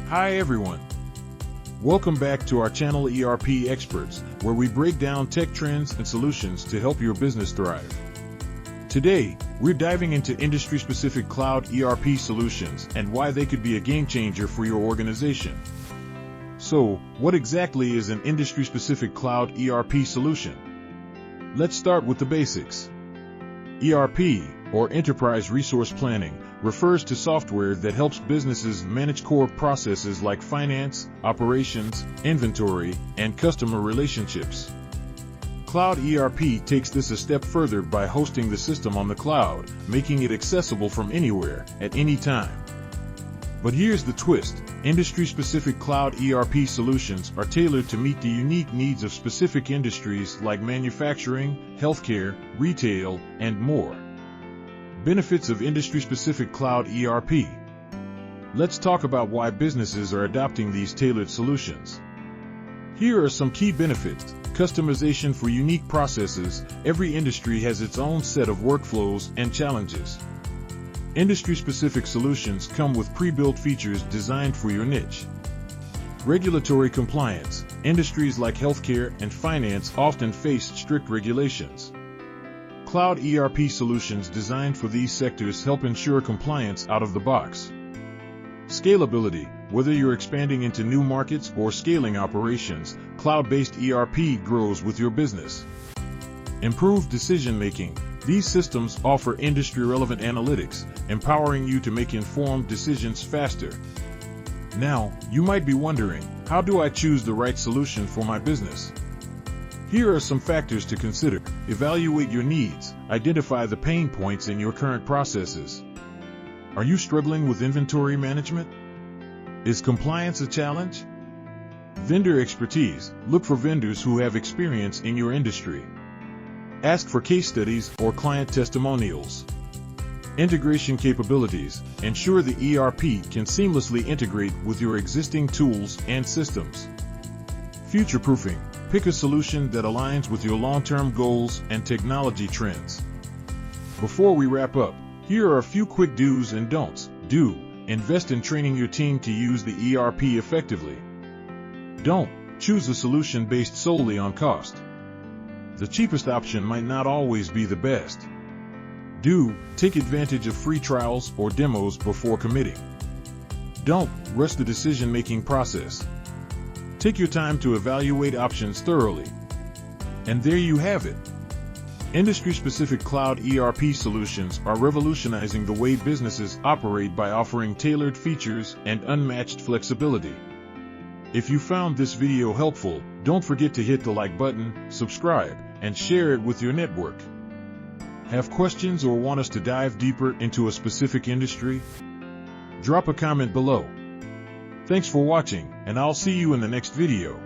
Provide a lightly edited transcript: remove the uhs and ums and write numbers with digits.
Hi everyone. Welcome back to our channel ERP Experts, where we break down tech trends and solutions to help your business thrive. Today, we're diving into industry-specific cloud ERP solutions and why they could be a game changer for your organization. So, what exactly is an industry-specific cloud ERP solution? Let's start with the basics. ERP, or Enterprise Resource Planning, refers to software that helps businesses manage core processes like finance, operations, inventory, and customer relationships. Cloud ERP takes this a step further by hosting the system on the cloud, making it accessible from anywhere, at any time. But here's the twist. Industry-specific cloud ERP solutions are tailored to meet the unique needs of specific industries like manufacturing, healthcare, retail, and more. Benefits of industry-specific cloud ERP. Let's talk about why businesses are adopting these tailored solutions. Here are some key benefits. Customization for unique processes. Every industry has its own set of workflows and challenges. Industry-specific solutions come with pre-built features designed for your niche. Regulatory compliance. Industries like healthcare and finance often face strict regulations. Cloud ERP solutions designed for these sectors help ensure compliance out of the box. Scalability. Whether you're expanding into new markets or scaling operations, cloud-based ERP grows with your business. Improved decision-making. These systems offer industry-relevant analytics, empowering you to make informed decisions faster. Now, you might be wondering, how do I choose the right solution for my business? Here are some factors to consider. Evaluate your needs. Identify the pain points in your current processes. Are you struggling with inventory management? Is compliance a challenge? Vendor expertise. Look for vendors who have experience in your industry. Ask for case studies or client testimonials. Integration capabilities. Ensure the ERP can seamlessly integrate with your existing tools and systems. Future-proofing. Pick a solution that aligns with your long-term goals and technology trends. Before we wrap up, here are a few quick do's and don'ts. Do. Invest in training your team to use the ERP effectively. Don't. Choose a solution based solely on cost. The cheapest option might not always be the best. Do. Take advantage of free trials or demos before committing. Don't. Rush the decision-making process. Take your time to evaluate options thoroughly. And there you have it. Industry-specific cloud ERP solutions are revolutionizing the way businesses operate by offering tailored features and unmatched flexibility. If you found this video helpful, don't forget to hit the like button, subscribe, and share it with your network. Have questions or want us to dive deeper into a specific industry? Drop a comment below. Thanks for watching, and I'll see you in the next video.